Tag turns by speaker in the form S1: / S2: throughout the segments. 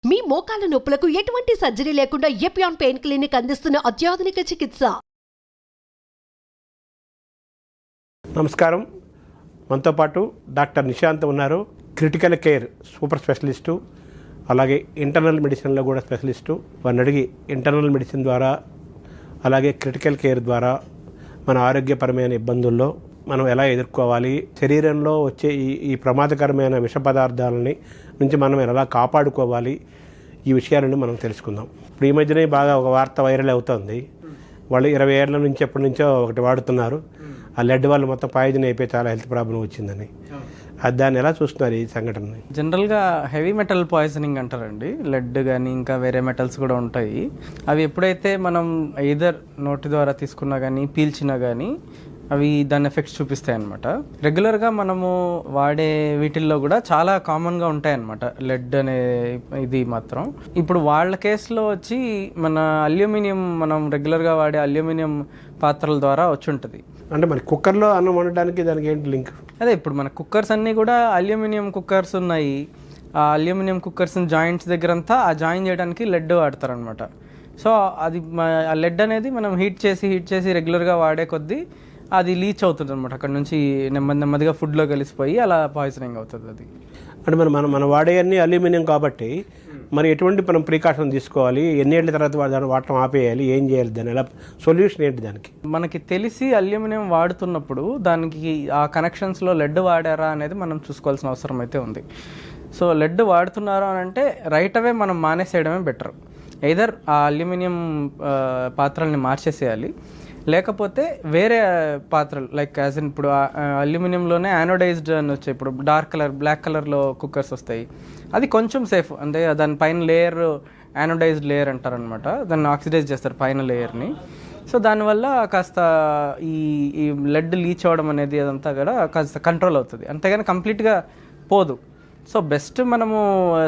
S1: మీ మోకాల నొప్పులకు ఎటువంటి సర్జరీ లేకుండా ఎపియాన్ పెయిన్ క్లినిక్ అందిస్తున్న అత్యాధునిక చికిత్స.
S2: నమస్కారం. మనతో పాటు డాక్టర్ నిశాంత్ ఉన్నారు. క్రిటికల్ కేర్ సూపర్ స్పెషలిస్టు, అలాగే ఇంటర్నల్ మెడిసిన్లో కూడా స్పెషలిస్టు. వారిని అడిగి ఇంటర్నల్ మెడిసిన్ ద్వారా అలాగే క్రిటికల్ కేర్ ద్వారా మన ఆరోగ్యపరమైన ఇబ్బందుల్లో మనం ఎలా ఎదుర్కోవాలి, శరీరంలో వచ్చే ఈ ప్రమాదకరమైన విష పదార్థాలని నుంచి మనం ఎలా కాపాడుకోవాలి, ఈ విషయాలను మనం తెలుసుకుందాం. ఇప్పుడు ఈ మధ్యనే బాగా ఒక వార్త వైరల్ అవుతుంది. వాళ్ళు 20 ఏళ్ల నుంచి ఎప్పటి నుంచో ఒకటి వాడుతున్నారు. ఆ లెడ్ వాళ్ళు మొత్తం పాయిజన్ అయిపోయి చాలా హెల్త్ ప్రాబ్లం వచ్చిందని. దాన్ని ఎలా చూస్తున్నారు ఈ సంఘటనని?
S3: జనరల్గా హెవీ మెటల్ పాయిజనింగ్ అంటారండి. లెడ్ కానీ ఇంకా వేరే మెటల్స్ కూడా ఉంటాయి. అవి ఎప్పుడైతే మనం ఎయిదర్ నోటి ద్వారా తీసుకున్నా కానీ పీల్చినా కానీ అవి దాని ఎఫెక్ట్స్ చూపిస్తాయి అన్నమాట. రెగ్యులర్గా మనము వాడే వీటిల్లో కూడా చాలా కామన్గా ఉంటాయన్నమాట లెడ్ అనే ఇది మాత్రం. ఇప్పుడు వాళ్ళ కేసులో వచ్చి మన అల్యూమినియం, మనం రెగ్యులర్గా వాడే అల్యూమినియం పాత్రల ద్వారా వచ్చి ఉంటుంది.
S2: అంటే మరి కుక్కర్లో అన్నం వండడానికి దానికి ఏంటి లింక్?
S3: అదే ఇప్పుడు మన కుక్కర్స్ అన్నీ కూడా అల్యూమినియం కుక్కర్స్ ఉన్నాయి. ఆ అల్యూమినియం కుక్కర్స్ జాయింట్స్ దగ్గరంతా ఆ జాయిన్ చేయడానికి లెడ్ వాడతారనమాట. సో అది ఆ లెడ్ అనేది మనం హీట్ చేసి రెగ్యులర్గా వాడే కొద్దీ అది లీచ్ అవుతుంది అనమాట. అక్కడ నుంచి నెమ్మదిగా ఫుడ్లో కలిసిపోయి అలా పాయిజనింగ్ అవుతుంది. అది
S2: అంటే మనం వాడేవన్నీ అల్యూమినియం కాబట్టి మరి ఎటువంటి మనం ప్రికాషన్ తీసుకోవాలి, ఎన్ని ఏళ్ళ తర్వాత దాన్ని వాడటం ఆపేయాలి, ఏం చేయాలి, దాని ఎలా సొల్యూషన్ ఏంటి దానికి?
S3: మనకి తెలిసి అల్యూమినియం వాడుతున్నప్పుడు దానికి ఆ కనెక్షన్స్లో లెడ్ వాడారా అనేది మనం చూసుకోవాల్సిన అవసరం అయితే ఉంది. సో లెడ్ వాడుతున్నారా అని అంటే రైట్ అవే మనం మానేసేయడమే బెటర్. ఎయిదర్ ఆ అల్యూమినియం పాత్రల్ని మార్చేసేయాలి, లేకపోతే వేరే పాత్రలు లైక్ యాజ్ ఇన్ ఇప్పుడు అల్యూమినియంలోనే యానోడైజ్డ్ అని వచ్చాయి. ఇప్పుడు డార్క్ కలర్, బ్లాక్ కలర్లో కుక్కర్స్ వస్తాయి. అది కొంచెం సేఫ్, అంటే దాని పైన లేయర్ యానోడైజ్డ్ లేయర్ అంటారనమాట. దాన్ని ఆక్సిడైజ్ చేస్తారు పైన లేయర్ని. సో దానివల్ల కాస్త ఈ లెడ్ లీచ్ అవ్వడం అనేది అదంతా కూడా కాస్త కంట్రోల్ అవుతుంది, అంతేగాని కంప్లీట్గా పోదు. సో బెస్ట్ మనము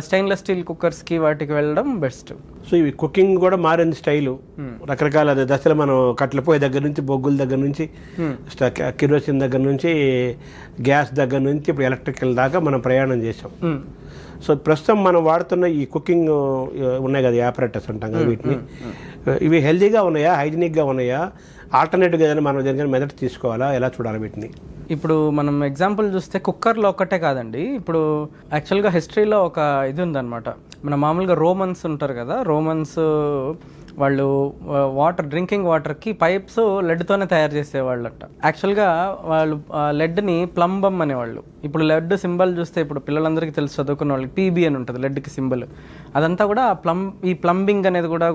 S3: స్టెయిన్లెస్ స్టీల్ కుక్కర్స్కి వాటికి వెళ్ళడం బెస్ట్.
S2: సో ఇవి కుకింగ్ కూడా మారింది స్టైలు. రకరకాల దశలు మనం కట్టెల పొయ్యి దగ్గర నుంచి, బొగ్గుల దగ్గర నుంచి, కిరోసిన్ దగ్గర నుంచి, గ్యాస్ దగ్గర నుంచి ఇప్పుడు ఎలక్ట్రికల్ దాకా మనం ప్రయాణం చేసాం. సో ప్రస్తుతం మనం వాడుతున్న ఈ కుకింగ్ ఉన్నాయి కదా, ఆపరేటర్స్ అంటాం కదా, వీటిని ఇవి హెల్తీగా ఉన్నాయా, హైజీనిక్గా ఉన్నాయా, ఆల్టర్నేటివ్గా ఏదైనా మనం దేనికైనా మెథడ్ తీసుకోవాలా, ఎలా చూడాలి వీటిని? ఇప్పుడు
S3: మనం ఎగ్జాంపుల్ చూస్తే కుక్కర్లో ఒక్కటే కాదండి. ఇప్పుడు యాక్చువల్గా హిస్టరీలో ఒక ఇది ఉందన్నమాట. మన మామూలుగా రోమన్స్ ఉంటారు కదా, రోమన్స్ వాళ్ళు డ్రింకింగ్ వాటర్కి పైప్స్ లెడ్తోనే తయారు చేసేవాళ్ళంట. యాక్చువల్గా వాళ్ళు లెడ్ని ప్లంబమ్ అనేవాళ్ళు. ఇప్పుడు లెడ్ సింబల్ చూస్తే ఇప్పుడు పిల్లలందరికీ తెలుసు, చదువుకున్న వాళ్ళకి పీబీ అని ఉంటుంది లెడ్కి సింబల్. అదంతా కూడా ఈ ప్లంబింగ్ అనేది కూడా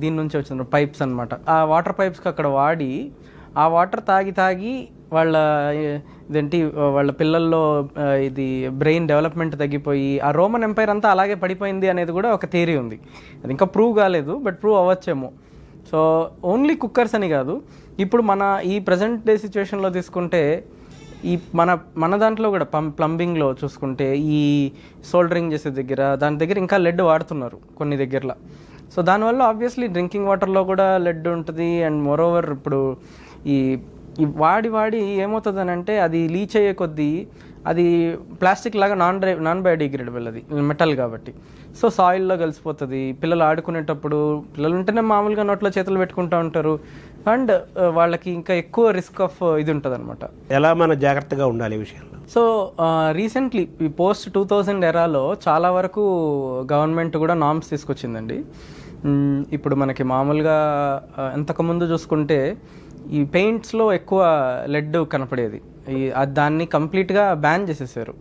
S3: దీని నుంచి వచ్చింది, పైప్స్ అనమాట. ఆ వాటర్ పైప్స్కి అక్కడ వాడి ఆ వాటర్ తాగి వాళ్ళ పిల్లల్లో ఇది బ్రెయిన్ డెవలప్మెంట్ తగ్గిపోయి ఆ రోమన్ ఎంపైర్ అంతా అలాగే పడిపోయింది అనేది కూడా ఒక థియరీ ఉంది. అది ఇంకా ప్రూవ్ కాలేదు, బట్ ప్రూవ్ అవ్వచ్చేమో. సో ఓన్లీ కుక్కర్స్ అని కాదు, ఇప్పుడు మన ఈ ప్రజెంట్ డే సిచ్యువేషన్లో తీసుకుంటే ఈ మన దాంట్లో కూడా ప్లంబింగ్లో చూసుకుంటే ఈ సోల్డరింగ్ చేసే దాని దగ్గర ఇంకా లెడ్ వాడుతున్నారు కొన్ని దగ్గరలో. సో దానివల్ల ఆబ్వియస్లీ డ్రింకింగ్ వాటర్లో కూడా లెడ్ ఉంటుంది. అండ్ మోరోవర్ ఇప్పుడు ఈ వాడి ఏమవుతుంది అని అంటే అది లీచ్ అయ్యే కొద్దీ అది ప్లాస్టిక్ లాగా నాన్ బయోడిగ్రేడబుల్, అది మెటల్ కాబట్టి. సో సాయిల్లో కలిసిపోతుంది. పిల్లలు ఆడుకునేటప్పుడు, పిల్లలు ఉంటేనే మామూలుగా నోట్లో చేతులు పెట్టుకుంటూ ఉంటారు, అండ్ వాళ్ళకి ఇంకా ఎక్కువ రిస్క్ ఆఫ్ ఇది ఉంటుంది అనమాట.
S2: ఎలా మన జాగ్రత్తగా ఉండాలి ఈ విషయంలో?
S3: సో రీసెంట్లీ ఈ పోస్ట్ 2000 ఎరాలో చాలా వరకు గవర్నమెంట్ కూడా నామ్స్ తీసుకొచ్చిందండి. ఇప్పుడు మనకి మామూలుగా ఎంతకుముందు చూసుకుంటే ఈ పెయింట్స్లో ఎక్కువ లెడ్ కనపడేది. దాన్ని కంప్లీట్గా బ్యాన్ చేసేసారు,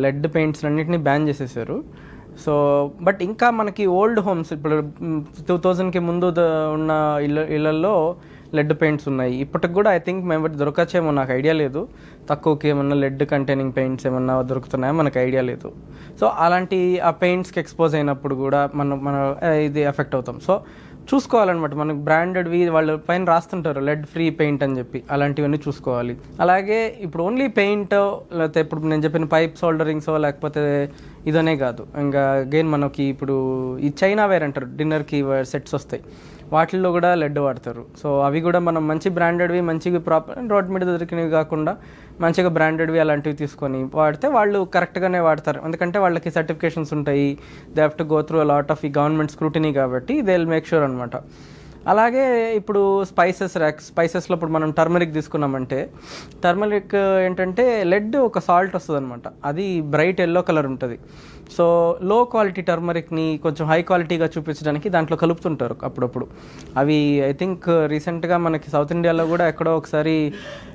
S3: లెడ్ పెయింట్స్ అన్నిటిని బ్యాన్ చేసేసారు. సో బట్ ఇంకా మనకి ఓల్డ్ హోమ్స్, ఇప్పుడు 2000కి ముందు ఉన్న ఇళ్ళల్లో లెడ్ పెయింట్స్ ఉన్నాయి. ఇప్పటికి కూడా ఐ థింక్ మేము దొరకచ్చేమో, నాకు ఐడియా లేదు. తక్కువకి ఏమన్నా లెడ్ కంటైనింగ్ పెయింట్స్ ఏమన్నా దొరుకుతున్నాయో మనకు ఐడియా లేదు. సో అలాంటి ఆ పెయింట్స్కి ఎక్స్పోజ్ అయినప్పుడు కూడా మన ఇది ఎఫెక్ట్ అవుతాం. సో చూసుకోవాలన్నమాట. మనకు బ్రాండెడ్వి వాళ్ళు పైన రాస్తుంటారు లెడ్ ఫ్రీ పెయింట్ అని చెప్పి, అలాంటివన్నీ చూసుకోవాలి. అలాగే ఇప్పుడు ఓన్లీ పెయింట్, లేకపోతే ఇప్పుడు నేను చెప్పిన పైప్ సోల్డరింగ్సో లేకపోతే ఇదనే కాదు, ఇంకా అగైన్ మనకి ఇప్పుడు ఈ చైనా వేర్ అంటారు, డిన్నర్కి సెట్స్ వస్తాయి, వాటిల్లో కూడా లెడ్ వాడతారు. సో అవి కూడా మనం మంచి బ్రాండెడ్వి, మంచిగా ప్రాపర్ రోడ్ మీద దొరికినవి కాకుండా మంచిగా బ్రాండెడ్వి అలాంటివి తీసుకొని వాడితే వాళ్ళు కరెక్ట్గానే వాడతారు. ఎందుకంటే వాళ్ళకి సర్టిఫికేషన్స్ ఉంటాయి, they have to go through a lot of ఈ గవర్నమెంట్ స్క్రూటినీ కాబట్టి దే విల్ మేక్ షూర్ అనమాట. అలాగే ఇప్పుడు స్పైసెస్లో ఇప్పుడు మనం టర్మరిక్ తీసుకున్నామంటే, టర్మరిక్ ఏంటంటే లెడ్ ఒక సాల్ట్ వస్తుంది అనమాట, అది బ్రైట్ ఎల్లో కలర్ ఉంటుంది. సో లో క్వాలిటీ టర్మరిక్ని కొంచెం హై క్వాలిటీగా చూపించడానికి దాంట్లో కలుపుతుంటారు అప్పుడప్పుడు. అవి ఐ థింక్ రీసెంట్గా మనకి సౌత్ ఇండియాలో కూడా ఎక్కడో ఒకసారి,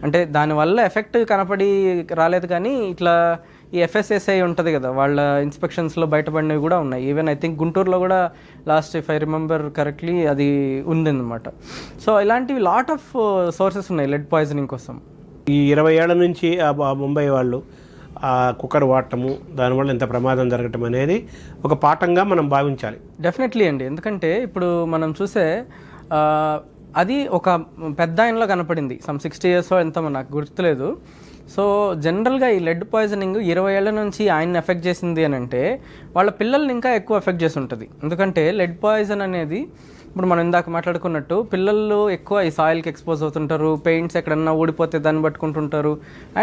S3: అంటే దానివల్ల ఎఫెక్ట్ కనపడి రాలేదు, కానీ ఇట్లా ఈ FSSAI ఉంటుంది కదా, వాళ్ళ ఇన్స్పెక్షన్స్లో బయటపడినవి కూడా ఉన్నాయి. ఈవెన్ ఐ థింక్ గుంటూరులో కూడా last, if I remember correctly, అది ఉందన్నమాట. సో ఇలాంటివి లాట్ ఆఫ్ సోర్సెస్ ఉన్నాయి లెడ్ పాయిజనింగ్ కోసం.
S2: ఈ 20 ఏళ్ల నుంచి ఆ ముంబై వాళ్ళు ఆ కుక్కర్ వాడటము, దానివల్ల ఎంత ప్రమాదం జరగటం అనేది ఒక పాఠంగా మనం భావించాలి.
S3: డెఫినెట్లీ అండి. ఎందుకంటే ఇప్పుడు మనం చూసే అది ఒక పెద్ద ఆయనలో కనపడింది, సమ్ 60 years ఎంతో నాకు గుర్తులేదు. సో జనరల్గా ఈ లెడ్ పాయిజనింగ్ 20 ఏళ్ల నుంచి ఆయన్ని ఎఫెక్ట్ చేసింది అని అంటే వాళ్ళ పిల్లల్ని ఇంకా ఎక్కువ ఎఫెక్ట్ చేసి ఉంటుంది. ఎందుకంటే లెడ్ పాయిజన్ అనేది ఇప్పుడు మనం ఇందాక మాట్లాడుకున్నట్టు పిల్లలు ఎక్కువ ఈ సాయిల్కి ఎక్స్పోజ్ అవుతుంటారు, పెయింట్స్ ఎక్కడన్నా ఊడిపోతే దాన్ని పట్టుకుంటుంటారు.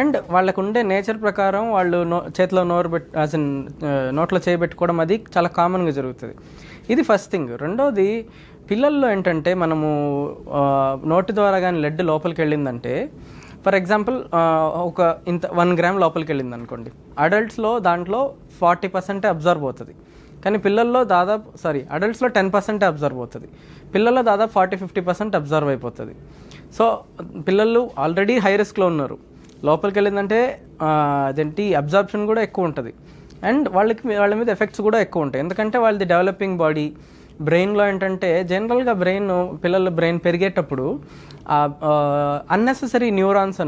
S3: అండ్ వాళ్ళకు ఉండే నేచర్ ప్రకారం వాళ్ళు చేతిలో నోట్లో చేయబెట్టుకోవడం అది చాలా కామన్గా జరుగుతుంది. ఇది ఫస్ట్ థింగ్. రెండోది, పిల్లల్లో ఏంటంటే మనము నోటి ద్వారా కానీ లెడ్ లోపలికి వెళ్ళిందంటే, ఫర్ ఎగ్జాంపుల్ ఒక 1 gram లోపలికి వెళ్ళింది అనుకోండి, అడల్ట్స్లో దాంట్లో 40% అబ్జర్వ్ అవుతుంది, కానీ పిల్లల్లో దాదాపు అడల్ట్స్లో 10% అబ్జర్వ్ అవుతుంది, పిల్లల్లో దాదాపు 40-50% అబ్జర్వ్ అయిపోతుంది. సో పిల్లలు ఆల్రెడీ హై రిస్క్లో ఉన్నారు, లోపలికి వెళ్ళిందంటే అదేంటి అబ్జర్ప్షన్ కూడా ఎక్కువ ఉంటుంది. అండ్ వాళ్ళ మీద ఎఫెక్ట్స్ కూడా ఎక్కువ ఉంటాయి. ఎందుకంటే వాళ్ళది డెవలపింగ్ బాడీ, బ్రెయిన్లో ఏంటంటే జనరల్గా పిల్లల బ్రెయిన్ పెరిగేటప్పుడు అన్నెసెసరీ న్యూరాన్స్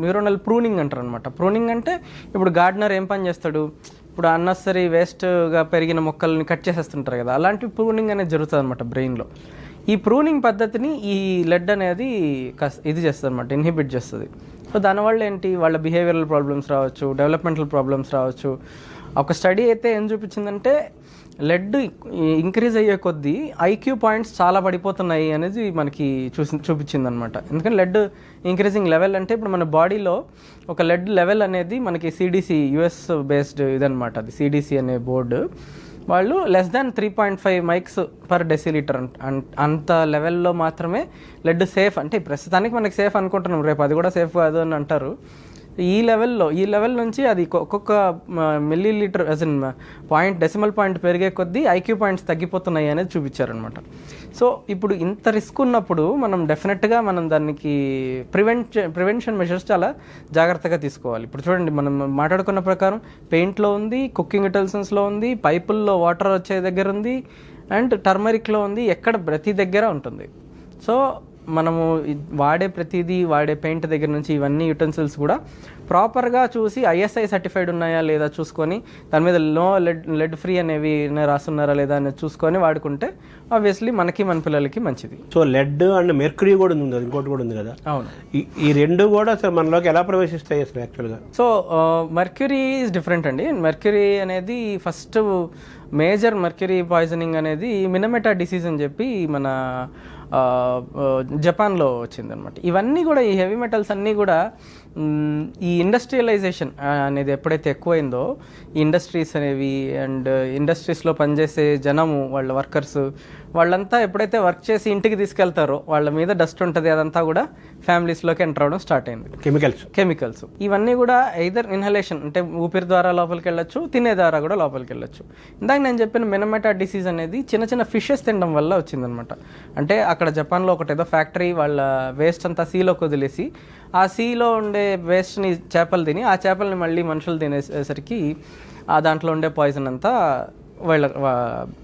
S3: న్యూరోనల్ ప్రూనింగ్ అంటారు అనమాట. ప్రూనింగ్ అంటే ఇప్పుడు గార్డెనర్ ఏం పని చేస్తాడు, ఇప్పుడు అన్నెసరీ వేస్ట్గా పెరిగిన మొక్కల్ని కట్ చేసేస్తుంటారు కదా, అలాంటి ప్రూనింగ్ అనేది జరుగుతుంది అనమాట బ్రెయిన్లో. ఈ ప్రూనింగ్ పద్ధతిని ఈ లెడ్ అనేది ఇది చేస్తుంది అనమాట, ఇన్హిబిట్ చేస్తుంది. సో దానివల్ల ఏంటి, వాళ్ళ బిహేవియరల్ ప్రాబ్లమ్స్ రావచ్చు, డెవలప్మెంటల్ ప్రాబ్లమ్స్ రావచ్చు. ఒక స్టడీ అయితే ఏం చూపించిందంటే, లెడ్ ఇంక్రీజ్ అయ్యే కొద్దీ IQ పాయింట్స్ చాలా పడిపోతున్నాయి అనేది మనకి చూపించింది అనమాట. ఎందుకంటే లెడ్ ఇంక్రీజింగ్ లెవెల్ అంటే ఇప్పుడు మన బాడీలో ఒక లెడ్ లెవెల్ అనేది మనకి CDC US బేస్డ్ ఇదనమాట, అది CDC అనే బోర్డు వాళ్ళు లెస్ దాన్ 3.5 mics/deciliter అంత లెవెల్లో మాత్రమే లెడ్ సేఫ్. అంటే ప్రస్తుతానికి మనకి సేఫ్ అనుకుంటున్నాం, రేపు అది కూడా సేఫ్ కాదు అని అంటారు. ఈ లెవెల్ నుంచి అది ఒక్కొక్క మిల్లీలీటర్ డెసిమల్ పాయింట్ పెరిగే కొద్దీ IQ పాయింట్స్ తగ్గిపోతున్నాయి అనేది చూపించారనమాట. సో ఇప్పుడు ఇంత రిస్క్ ఉన్నప్పుడు మనం డెఫినెట్గా మనం దానికి ప్రివెన్షన్ మెషర్స్ చాలా జాగ్రత్తగా తీసుకోవాలి. ఇప్పుడు చూడండి, మనం మాట్లాడుకున్న ప్రకారం పెయింట్లో ఉంది, కుకింగ్ యుటెన్సిల్స్లో ఉంది, పైపుల్లో వాటర్ వచ్చే దగ్గర ఉంది, అండ్ టర్మరిక్లో ఉంది, ఎక్కడ ప్రతి దగ్గర ఉంటుంది. సో మనము వాడే పెయింట్ దగ్గర నుంచి ఇవన్నీ యుటెన్సిల్స్ కూడా ప్రాపర్గా చూసి ISI సర్టిఫైడ్ ఉన్నాయా లేదా చూసుకొని, దాని మీద లెడ్ ఫ్రీ అనేవి రాస్తున్నారా లేదా అనేది చూసుకొని వాడుకుంటే ఆబ్వియస్లీ మనకి మన పిల్లలకి మంచిది.
S2: సో లెడ్ అండ్ మెర్క్యూరీ కూడా ఉంది, ఇంకోటి కూడా ఉంది కదా.
S3: అవును,
S2: ఈ రెండు కూడా అసలు మనలోకి ఎలా ప్రవేశిస్తాయి అసలు యాక్చువల్గా?
S3: సో మెర్క్యూరీ ఈజ్ డిఫరెంట్ అండి. మెర్క్యూరీ అనేది ఫస్ట్ మేజర్ మెర్క్యూరీ పాయిజనింగ్ అనేది మినమెటా డిసీజ్ అని చెప్పి మన జపాన్లో వచ్చిందనమాట. ఇవన్నీ కూడా ఈ హెవీ మెటల్స్ అన్నీ కూడా ఈ ఇండస్ట్రియలైజేషన్ అనేది ఎప్పుడైతే ఎక్కువైందో, ఈ ఇండస్ట్రీస్ అనేవి అండ్ ఇండస్ట్రీస్లో పనిచేసే జనము, వాళ్ళ వర్కర్స్, వాళ్ళంతా ఎప్పుడైతే వర్క్ చేసి ఇంటికి తీసుకెళ్తారో వాళ్ళ మీద డస్ట్ ఉంటుంది, అదంతా కూడా ఫ్యామిలీస్లోకి ఎంటర్ అవ్వడం స్టార్ట్ అయింది. కెమికల్స్ ఇవన్నీ కూడా ఎయిదర్ ఇన్హలేషన్ అంటే ఊపిరి ద్వారా లోపలికి వెళ్ళొచ్చు, తినే ద్వారా కూడా లోపలికి వెళ్ళొచ్చు. ఇందాక నేను చెప్పిన మినమెటా డిసీజ్ అనేది చిన్న ఫిషెస్ తినడం వల్ల వచ్చిందనమాట. అంటే అక్కడ జపాన్లో ఒకటేదో ఫ్యాక్టరీ వాళ్ళ వేస్ట్ అంతా సీలోకి వదిలేసి, ఆ సీలో ఉండే వేస్ట్ని చేపలు తిని, ఆ చేపల్ని మళ్ళీ మనుషులు తినేసరికి ఆ దాంట్లో ఉండే పాయిజన్ అంతా వాళ్ళ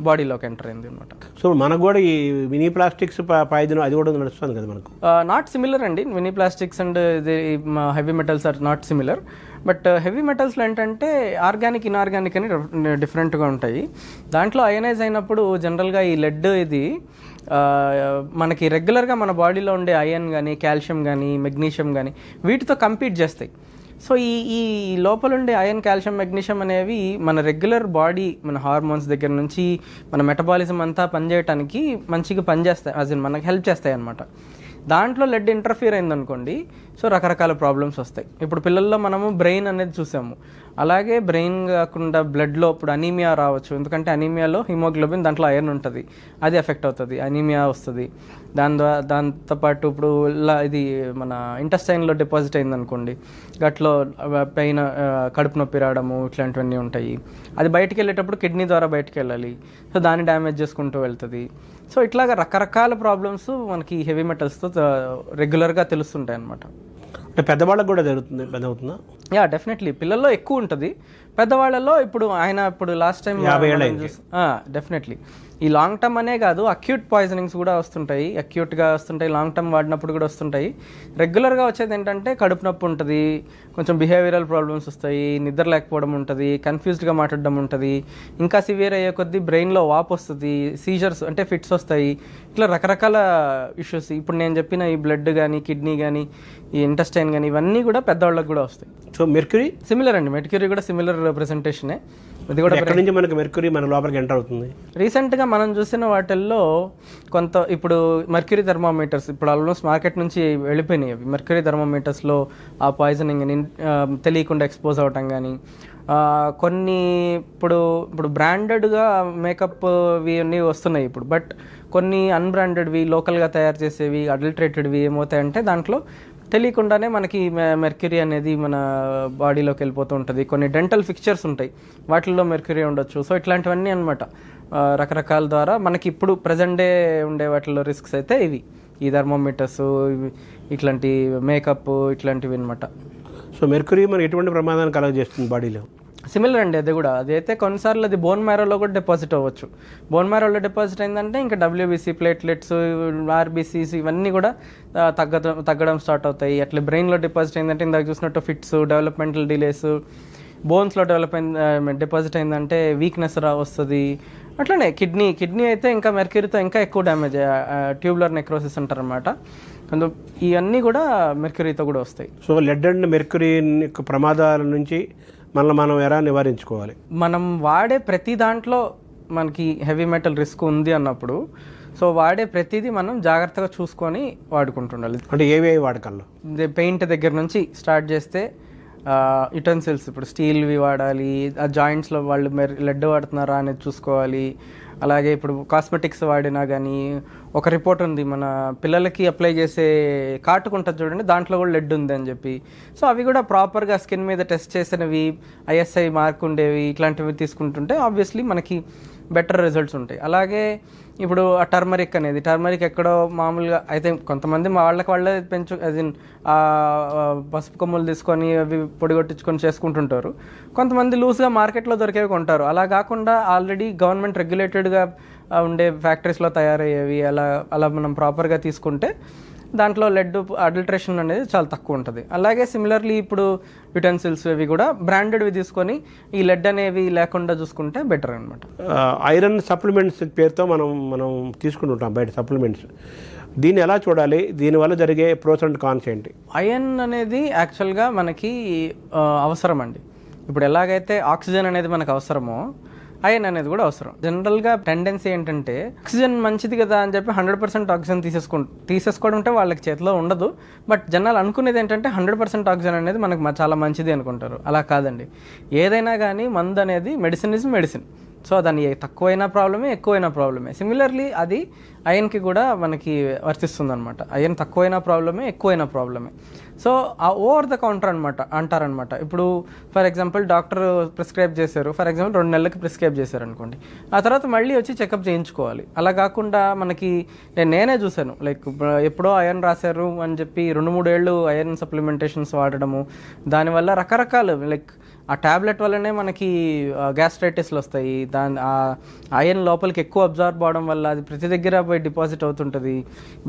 S3: బాడీలోకి ఎంటర్ అయింది అనమాట.
S2: సో మనకు కూడా ఈ మినీ ప్లాస్టిక్స్ పాయిజన్ అది కూడా నడుస్తుంది కదా మనకు?
S3: నాట్ సిమిలర్ అండి. Mini plastics and heavy metals are not similar. But heavy మెటల్స్లో ఏంటంటే ఆర్గానిక్, ఇన్ఆర్గానిక్ అని డిఫరెంట్గా ఉంటాయి. దాంట్లో అయనైజ్ అయినప్పుడు జనరల్గా ఈ లెడ్ ఇది మనకి రెగ్యులర్గా మన బాడీలో ఉండే ఐరన్ కానీ, కాల్షియం కానీ, మెగ్నీషియం కానీ వీటితో కంపీట్ చేస్తాయి. సో ఈ లోపల ఉండే ఐరన్, కాల్షియం, మెగ్నీషియం అనేవి మన రెగ్యులర్ బాడీ, మన హార్మోన్స్ దగ్గర నుంచి మన మెటబాలిజం అంతా పనిచేయడానికి మంచిగా పనిచేస్తాయి, యాజ్ ఇన్ మనకి హెల్ప్ చేస్తాయి అన్నమాట. దాంట్లో లెడ్ ఇంటర్ఫియర్ అయిందనుకోండి, సో రకరకాల ప్రాబ్లమ్స్ వస్తాయి. ఇప్పుడు పిల్లల్లో మనము బ్రెయిన్ అనేది చూసాము, అలాగే బ్రెయిన్ కాకుండా బ్లడ్లో ఇప్పుడు అనీమియా రావచ్చు. ఎందుకంటే అనీమియాలో హిమోగ్లోబిన్, దాంట్లో ఐరన్ ఉంటుంది, అది ఎఫెక్ట్ అవుతుంది, అనీమియా వస్తుంది. దాంతోపాటు ఇప్పుడు ఇది మన ఇంటెస్టైన్లో డిపాజిట్ అయిందనుకోండి, గట్లో పైన కడుపు నొప్పి రావడము, ఇట్లాంటివన్నీ ఉంటాయి. అది బయటికి వెళ్ళేటప్పుడు కిడ్నీ ద్వారా బయటికి వెళ్ళాలి, సో దాన్ని డ్యామేజ్ చేసుకుంటూ వెళ్తుంది. సో ఇట్లాగా రకరకాల ప్రాబ్లమ్స్ మనకి హెవీ మెటల్స్తో రెగ్యులర్గా తెలుస్తుంటాయి అన్నమాట.
S2: అంటే పెద్దవాళ్ళకి కూడా జరుగుతుంది, పెద్దవుతుందా?
S3: యా, డెఫినెట్లీ పిల్లల్లో ఎక్కువ ఉంటుంది, పెద్దవాళ్ళలో ఇప్పుడు లాస్ట్ టైం డెఫినెట్లీ ఈ లాంగ్ టర్మ్ అనే కాదు, అక్యూట్ పాయిజనింగ్స్ కూడా వస్తుంటాయి, అక్యూట్గా వస్తుంటాయి, లాంగ్ టర్మ్ వాడినప్పుడు కూడా వస్తుంటాయి. రెగ్యులర్గా వచ్చేది ఏంటంటే కడుపు నొప్పి ఉంటుంది, కొంచెం బిహేవియరల్ ప్రాబ్లమ్స్ వస్తాయి, నిద్ర లేకపోవడం ఉంటుంది, కన్ఫ్యూజ్డ్గా మాట్లాడడం ఉంటుంది, ఇంకా సివియర్ అయ్యే కొద్దీ బ్రెయిన్లో వాపు వస్తుంది, సీజర్స్ అంటే ఫిట్స్ వస్తాయి, ఇట్లా రకరకాల ఇష్యూస్. ఇప్పుడు నేను చెప్పిన ఈ బ్లడ్ కానీ, కిడ్నీ కానీ, ఈ ఇంటెస్టైన్ కానీ, ఇవన్నీ కూడా పెద్దవాళ్ళకి కూడా వస్తాయి.
S2: సో మెర్క్యూరీ
S3: సిమిలర్ అండి, మెర్క్యూరీ కూడా సిమిలర్ ప్రెజెంటేషనే. ఇది కూడా
S2: ఎక్కడి నుంచి మనకి మెర్క్యూరీ మన లోపలికి ఎంటర్ అవుతుంది?
S3: రీసెంట్గా మనం చూసిన వాటిల్లో ఇప్పుడు మెర్క్యూరీ థర్మోమీటర్స్ ఇప్పుడు ఆల్మోస్ట్ మార్కెట్ నుంచి వెళ్ళిపోయినాయి. అవి మెర్క్యూరీ థర్మోమీటర్స్లో ఆ పాయిజనింగ్ తెలియకుండా ఎక్స్పోజ్ అవ్వటం కానీ, కొన్ని ఇప్పుడు బ్రాండెడ్గా మేకప్వి అన్నీ వస్తున్నాయి ఇప్పుడు, బట్ కొన్ని అన్బ్రాండెడ్వి, లోకల్గా తయారు చేసేవి, అడల్టరేటెడ్వి ఏమవుతాయంటే దాంట్లో తెలియకుండానే మనకి మెర్క్యూరీ అనేది మన బాడీలోకి వెళ్ళిపోతూ ఉంటుంది. కొన్ని డెంటల్ ఫిక్చర్స్ ఉంటాయి, వాటిల్లో మెర్క్యూరీ ఉండొచ్చు. సో ఇట్లాంటివన్నీ అనమాట రకరకాల ద్వారా మనకి ఇప్పుడు ప్రజెంట్ డే ఉండే వాటిల్లో రిస్క్స్ అయితే ఇవి, ఈ థర్మోమీటర్స్, ఇట్లాంటి మేకప్, ఇట్లాంటివి అనమాట.
S2: సో మెర్క్యూరీ మనకి ఎటువంటి ప్రమాదాన్ని కలగజేస్తుంది బాడీలో?
S3: సిమిలర్ అండి, అది అయితే కొన్నిసార్లు అది బోన్ మ్యారోలో కూడా డిపాజిట్ అవ్వచ్చు. బోన్ మ్యారోలో డిపాజిట్ అయిందంటే ఇంకా డబ్ల్యూబీసీ, ప్లేట్లెట్స్, ఆర్బీసీస్ ఇవన్నీ కూడా తగ్గడం స్టార్ట్ అవుతాయి. అట్లా బ్రెయిన్లో డిపాజిట్ అయిందంటే ఇందాక చూసినట్టు ఫిట్స్, డెవలప్మెంటల్ డిలేస్, బోన్స్లో డిపాజిట్ అయిందంటే వీక్నెస్ వస్తుంది. అట్లనే కిడ్నీ అయితే ఇంకా మెర్క్యూరీతో ఇంకా ఎక్కువ డ్యామేజ్, ట్యూబులర్ నెక్రోసిస్ అంటారు అనమాట. ఇవన్నీ కూడా మెర్క్యూరీతో కూడా వస్తాయి.
S2: సో లెడ్ అండ్ మెర్క్యూరీ ప్రమాదాల నుంచి మనం ఎలా నివారించుకోవాలి?
S3: మనం వాడే ప్రతి దాంట్లో మనకి హెవీ మెటల్ రిస్క్ ఉంది అన్నప్పుడు, సో వాడే ప్రతిదీ మనం జాగ్రత్తగా చూసుకొని వాడుకుంటుండాలి.
S2: అంటే ఏవి వాడకాల్లో?
S3: పెయింట్ దగ్గర నుంచి స్టార్ట్ చేస్తే యుటెన్సిల్స్, ఇప్పుడు స్టీల్వి వాడాలి, ఆ జాయింట్స్లో వాళ్ళు లెడ్ వాడుతున్నారా అనేది చూసుకోవాలి. అలాగే ఇప్పుడు కాస్మెటిక్స్ వాడినా కానీ ఒక రిపోర్ట్ ఉంది, మన పిల్లలకి అప్లై చేసే కాటుకుంటుంది చూడండి, దాంట్లో కూడా లెడ్ ఉంది అని చెప్పి. సో అవి కూడా ప్రాపర్గా స్కిన్ మీద టెస్ట్ చేసినవి, ఐఎస్ఐ మార్క్ ఉండేవి, ఇట్లాంటివి తీసుకుంటుంటే ఆబ్వియస్లీ మనకి బెటర్ రిజల్ట్స్ ఉంటాయి. అలాగే ఇప్పుడు ఆ టర్మరిక్ ఎక్కడో మామూలుగా అయితే కొంతమంది వాళ్ళే పసుపు కొమ్ములు తీసుకొని అవి పొడి కొట్టించుకొని చేసుకుంటుంటారు. కొంతమంది లూజ్గా మార్కెట్లో దొరికేవి కొంటారు. అలా కాకుండా ఆల్రెడీ గవర్నమెంట్ రెగ్యులేటెడ్గా ఉండే ఫ్యాక్టరీస్లో తయారయ్యేవి అలా మనం ప్రాపర్గా తీసుకుంటే దాంట్లో లెడ్ అడల్ట్రేషన్ అనేది చాలా తక్కువ ఉంటుంది. అలాగే సిమిలర్లీ ఇప్పుడు యుటెన్సిల్స్ అవి కూడా బ్రాండెడ్వి తీసుకొని ఈ లెడ్ అనేవి లేకుండా చూసుకుంటే బెటర్ అనమాట.
S2: ఐరన్ సప్లిమెంట్స్ పేరుతో మనం తీసుకుంటుంటాం బయట సప్లిమెంట్స్, దీన్ని ఎలా చూడాలి? దీనివల్ల జరిగే ప్రోస్ అండ్ కాన్స్ ఏంటి?
S3: ఐరన్ అనేది యాక్చువల్గా మనకి అవసరం అండి. ఇప్పుడు ఎలాగైతే ఆక్సిజన్ అనేది మనకు అవసరమో ఐరన్ అనేది కూడా అవసరం. జనరల్గా టెండెన్సీ ఏంటంటే ఆక్సిజన్ మంచిది కదా అని చెప్పి 100% ఆక్సిజన్ తీసేసుకోవడం అంటే వాళ్ళకి చేతిలో ఉండదు. బట్ జనాలు అనుకునేది ఏంటంటే 100% ఆక్సిజన్ అనేది మనకు చాలా మంచిది అనుకుంటారు. అలా కాదండి. ఏదైనా కానీ మందు అనేది మెడిసిన్ ఇస్ మెడిసిన్. సో దాన్ని తక్కువైనా ప్రాబ్లమే, ఎక్కువైనా ప్రాబ్లమే. సిమిలర్లీ అది ఐరన్కి కూడా మనకి వర్తిస్తుంది అనమాట. ఐరన్ తక్కువైనా ప్రాబ్లమే, ఎక్కువైనా ప్రాబ్లమే. సో ఆ ఓవర్ ద కౌంటర్ అంటారనమాట. ఇప్పుడు ఫర్ ఎగ్జాంపుల్ డాక్టర్ ప్రిస్క్రైబ్ చేశారు, ఫర్ ఎగ్జాంపుల్ 2 నెలలకి ప్రిస్క్రైబ్ చేశారు అనుకోండి, ఆ తర్వాత మళ్ళీ వచ్చి చెకప్ చేయించుకోవాలి. అలా కాకుండా మనకి నేనే చూశాను, లైక్ ఎప్పుడో ఐరన్ రాశారు అని చెప్పి 2-3 ఏళ్ళు ఐరన్ సప్లిమెంటేషన్స్ వాడడము, దానివల్ల రకరకాలు లైక్ ఆ ట్యాబ్లెట్ వల్లనే మనకి గ్యాస్ట్రైటిస్లు వస్తాయి. ఐరన్ లోపలికి ఎక్కువ అబ్జార్బ్ అవడం వల్ల అది ప్రతి దగ్గర పోయి డిపాజిట్ అవుతుంటుంది.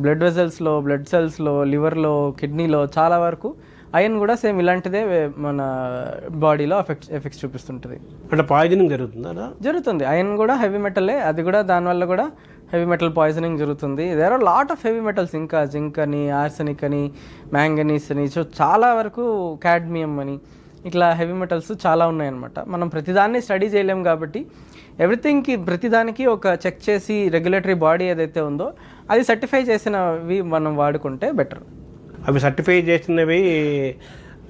S3: బ్లడ్ వెజల్స్లో, బ్లడ్ సెల్స్లో, లివర్లో, కిడ్నీలో చాలా వరకు ఐరన్ కూడా సేమ్ ఇలాంటిదే మన బాడీలో ఎఫెక్ట్స్ చూపిస్తుంటుంది.
S2: అంటే పాయిజనింగ్ జరుగుతుందా?
S3: జరుగుతుంది. ఐరన్ కూడా హెవీ మెటలే, అది కూడా దానివల్ల కూడా హెవీ మెటల్ పాయిజనింగ్ జరుగుతుంది. There are lot of heavy metals, ఇంకా జింక్ అని, ఆర్సెనిక్ అని, మ్యాంగనీస్ అని, సో చాలా వరకు కాడ్మియం అని, ఇట్లా హెవీ మెటల్స్ చాలా ఉన్నాయన్నమాట. మనం ప్రతిదాన్ని స్టడీ చేయలేం కాబట్టి ఎవ్రీథింగ్కి ప్రతిదానికి ఒక చెక్ చేసి రెగ్యులేటరీ బాడీ ఏదైతే ఉందో అది సర్టిఫై చేసినవి మనం వాడుకుంటే బెటర్.
S2: అవి సర్టిఫై చేసినవి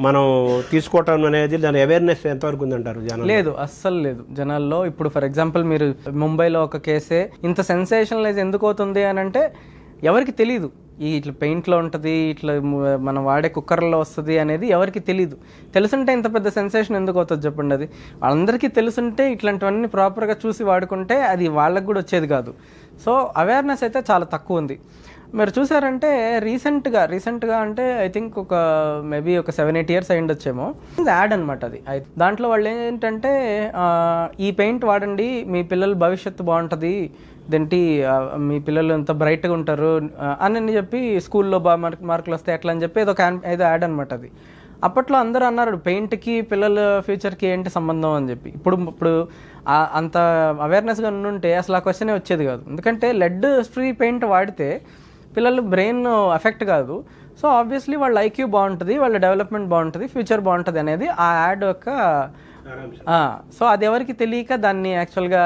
S2: మనం తీసుకోవటం అనేది దాని అవేర్నెస్ ఎంతవరకు ఉందంటారు జనాలు?
S3: లేదు, అస్సలు లేదు జనాల్లో. ఇప్పుడు ఫర్ ఎగ్జాంపుల్ మీరు ముంబైలో ఒక కేసే ఇంత సెన్సేషనలైజ్ ఎందుకు అవుతుంది అని అంటే ఎవరికి తెలీదు. ఇట్లా పెయింట్లో ఉంటుంది, ఇట్లా మనం వాడే కుక్కర్లో వస్తుంది అనేది ఎవరికి తెలీదు. తెలుసుంటే ఇంత పెద్ద సెన్సేషన్ ఎందుకు అవుతుంది చెప్పండి. అది వాళ్ళందరికీ తెలుసుంటే ఇట్లాంటివన్నీ ప్రాపర్గా చూసి వాడుకుంటే అది వాళ్ళకు కూడా వచ్చేది కాదు. సో అవేర్నెస్ అయితే చాలా తక్కువ ఉంది. మీరు చూసారంటే రీసెంట్గా అంటే ఐ థింక్ ఒక మేబీ ఒక 7-8 years అయ్యిండొచ్చేమో, యాడ్ అనమాట అది. దాంట్లో వాళ్ళు ఏంటంటే ఈ పెయింట్ వాడండి, మీ పిల్లల భవిష్యత్తు బాగుంటుంది, దేంటి మీ పిల్లలు ఎంత బ్రైట్గా ఉంటారు అని చెప్పి స్కూల్లో బాగా మార్కులు వస్తాయి అట్లా అని చెప్పి ఏదో యాడ్ అనమాట అది. అప్పట్లో అందరూ అన్నారు పెయింట్కి పిల్లల ఫ్యూచర్కి ఏంటి సంబంధం అని చెప్పి. ఇప్పుడు అంత అవేర్నెస్గా ఉంటే అసలు ఆ క్వశ్చనే వచ్చేది కాదు. ఎందుకంటే లెడ్ ఫ్రీ పెయింట్ వాడితే పిల్లలు బ్రెయిన్ ఎఫెక్ట్ కాదు. సో ఆబ్వియస్లీ వాళ్ళ ఐక్యూ బాగుంటుంది, వాళ్ళ డెవలప్మెంట్ బాగుంటుంది, ఫ్యూచర్ బాగుంటుంది అనేది ఆ యాడ్ యొక్క. సో అది ఎవరికి తెలియక దాన్ని యాక్చువల్గా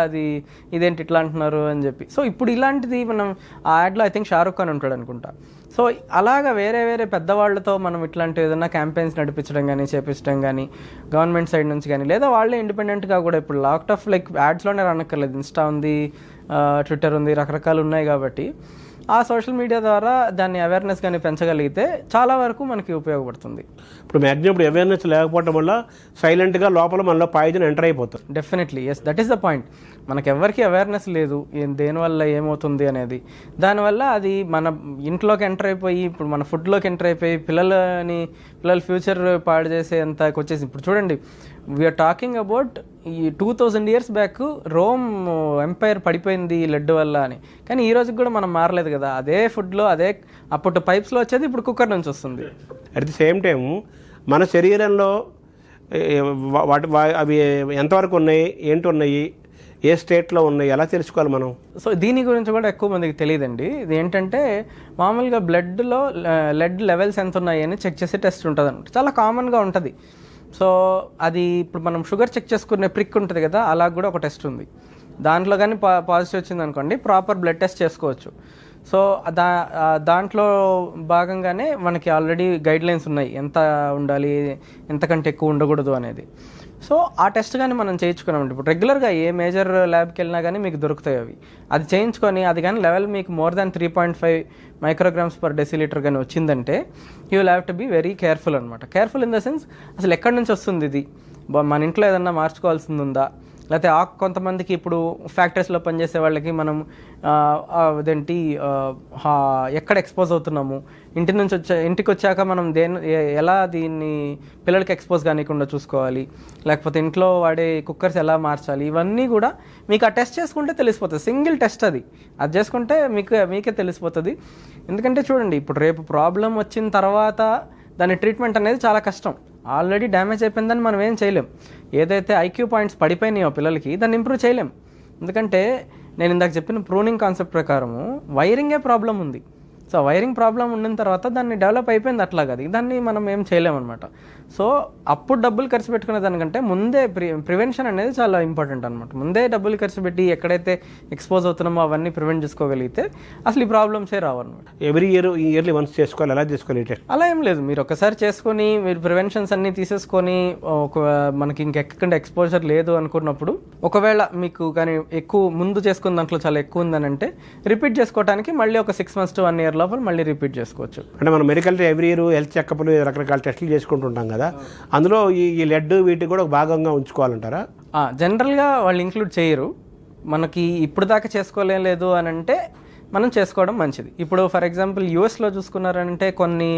S3: ఇదేంటి ఇట్లా అంటున్నారు అని చెప్పి. సో ఇప్పుడు ఇలాంటిది మనం ఆ యాడ్లో ఐ థింక్ షారుఖ్ ఖాన్ ఉంటాడు అనుకుంటా. సో అలాగా వేరే పెద్దవాళ్ళతో మనం ఇట్లాంటి ఏదైనా క్యాంపెయిన్స్ నడిపించడం కానీ చేపించడం కానీ గవర్నమెంట్ సైడ్ నుంచి కానీ, లేదా వాళ్ళే ఇండిపెండెంట్గా కూడా ఇప్పుడు లాట్ ఆఫ్ లైక్ యాడ్స్లోనే రానక్కర్లేదు, ఇన్స్టా ఉంది, ట్విట్టర్ ఉంది, రకరకాలు ఉన్నాయి కాబట్టి ఆ సోషల్ మీడియా ద్వారా దాన్ని అవేర్నెస్ కానీ పెంచగలిగితే చాలా వరకు మనకి ఉపయోగపడుతుంది.
S2: ఇప్పుడు మ్యాక్సిమం ఇప్పుడు అవేర్నెస్ లేకపోవడం వల్ల సైలెంట్గా లోపల మనలో పాయిజన్ ఎంటర్ అయిపోతుంది.
S3: Definitely yes, that is the point. మనకు ఎవరికి అవేర్నెస్ లేదు దేనివల్ల ఏమవుతుంది అనేది. దానివల్ల అది మన ఇంట్లోకి ఎంటర్ అయిపోయి, ఇప్పుడు మన ఫుడ్లోకి ఎంటర్ అయిపోయి పిల్లల ఫ్యూచర్ పాడు చేసేంత వచ్చేసి. ఇప్పుడు చూడండి, వీఆర్ టాకింగ్ అబౌట్ ఈ 2000 years బ్యాక్ రోమ్ ఎంపైర్ పడిపోయింది లెడ్ వల్ల అని. కానీ ఈ రోజుకి కూడా మనం మారలేదు కదా. అదే ఫుడ్లో అదే అప్పుడు పైప్స్లో వచ్చేది ఇప్పుడు కుక్కర్ నుంచి వస్తుంది.
S2: అట్ ది సేమ్ టైం మన శరీరంలో అవి ఎంతవరకు ఉన్నాయి, ఏంటి ఉన్నాయి, ఏ స్టేట్లో ఉన్నాయి, ఎలా తెలుసుకోవాలి మనం?
S3: సో దీని గురించి కూడా ఎక్కువ మందికి తెలియదండి. ఇది ఏంటంటే మామూలుగా బ్లడ్లో లెడ్ లెవెల్స్ ఎంత ఉన్నాయి అని చెక్ చేసే టెస్ట్ ఉంటుంది అనమాట. చాలా కామన్గా ఉంటుంది. సో అది ఇప్పుడు మనం షుగర్ చెక్ చేసుకునే ప్రిక్ ఉంటుంది కదా, అలా కూడా ఒక టెస్ట్ ఉంది. దాంట్లో కానీ పాజిటివ్ వచ్చింది అనుకోండి, ప్రాపర్ బ్లడ్ టెస్ట్ చేసుకోవచ్చు. సో దాంట్లో భాగంగానే మనకి ఆల్రెడీ గైడ్ లైన్స్ ఉన్నాయి, ఎంత ఉండాలి, ఎంతకంటే ఎక్కువ ఉండకూడదు అనేది. సో ఆ టెస్ట్ కానీ మనం చేయించుకున్నామంటే ఇప్పుడు రెగ్యులర్గా ఏ మేజర్ ల్యాబ్కి వెళ్ళినా కానీ మీకు దొరుకుతాయి అవి. అది చేయించుకొని అది కానీ లెవెల్ మీకు more than 3.5 micrograms per deciliter కానీ వచ్చిందంటే you will have to be very careful అనమాట. కేర్ఫుల్ ఇన్ ద సెన్స్ అసలు ఎక్కడి నుంచి వస్తుంది ఇది, మన ఇంట్లో ఏదన్నా మార్చుకోవాల్సింది ఉందా, లేకపోతే కొంతమందికి ఇప్పుడు ఫ్యాక్టరీస్లో పనిచేసే వాళ్ళకి మనం అదేంటి ఎక్కడ ఎక్స్పోజ్ అవుతున్నాము, ఇంటికి వచ్చాక మనం ఎలా దీన్ని పిల్లలకి ఎక్స్పోజ్ కానికుండా చూసుకోవాలి, లేకపోతే ఇంట్లో వాడే కుక్కర్స్ ఎలా మార్చాలి, ఇవన్నీ కూడా మీకు ఆ టెస్ట్ చేసుకుంటే తెలిసిపోతుంది. సింగిల్ టెస్ట్ అది చేసుకుంటే మీకే తెలిసిపోతుంది. ఎందుకంటే చూడండి, ఇప్పుడు రేపు ప్రాబ్లం వచ్చిన తర్వాత దాని ట్రీట్మెంట్ అనేది చాలా కష్టం. ఆల్రెడీ డ్యామేజ్ అయిపోయిందని మనం ఏం చేయలేం. ఏదైతే ఐక్యూ పాయింట్స్ పడిపోయినాయో పిల్లలకి దాన్ని ఇంప్రూవ్ చేయలేం. ఎందుకంటే నేను ఇందాక చెప్పిన ప్రూనింగ్ కాన్సెప్ట్ ప్రకారము వైరింగే ప్రాబ్లం ఉంది. సో వైరింగ్ ప్రాబ్లం ఉండిన తర్వాత దాన్ని డెవలప్ అయిపోయింది అట్లాగా, దాన్ని మనం ఏం చేయలేమన్నమాట. సో అప్పుడు డబ్బులు ఖర్చు పెట్టుకునే దానికంటే ముందే ప్రివెన్షన్ అనేది చాలా ఇంపార్టెంట్ అనమాట. ముందే డబ్బులు ఖర్చు పెట్టి ఎక్కడైతే ఎక్స్పోజ్ అవుతున్నామో అవన్నీ ప్రివెంట్ చేసుకోగలిగితే అసలు ఈ ప్రాబ్లమ్సే రావన్నమాట.
S2: ఇయర్లీ వన్స్ చేసుకోవాలి, ఎలా చేసుకోవాలి?
S3: అలా ఏం లేదు, మీరు ఒకసారి చేసుకొని మీరు ప్రివెన్షన్స్ అన్నీ తీసేసుకొని మనకి ఇంకెక్కకుండా ఎక్స్పోజర్ లేదు అనుకున్నప్పుడు, ఒకవేళ మీకు కానీ ఎక్కువ ముందు చేసుకున్న దాంట్లో చాలా ఎక్కువ ఉందని అంటే రిపీట్ చేసుకోవడానికి మళ్ళీ ఒక 6 months to 1 year లోపల మళ్ళీ రిపీట్ చేసుకోవచ్చు.
S2: అంటే మనం మెడికల్ ఎవ్రీ ఇయర్ హెల్త్ చెకప్లు రకరకాల టెస్టులు చేసుకుంటుంటాం కదా, అందులో ఈ లెడ్ వీటికి కూడా ఒక భాగంగా ఉంచుకోవాలంటారా?
S3: జనరల్గా వాళ్ళు ఇంక్లూడ్ చేయరు. మనకి ఇప్పుడు దాకా చేసుకోలేదు అని అంటే మనం చేసుకోవడం మంచిది. ఇప్పుడు ఫర్ ఎగ్జాంపుల్ యూఎస్లో చూసుకున్నారంటే కొన్ని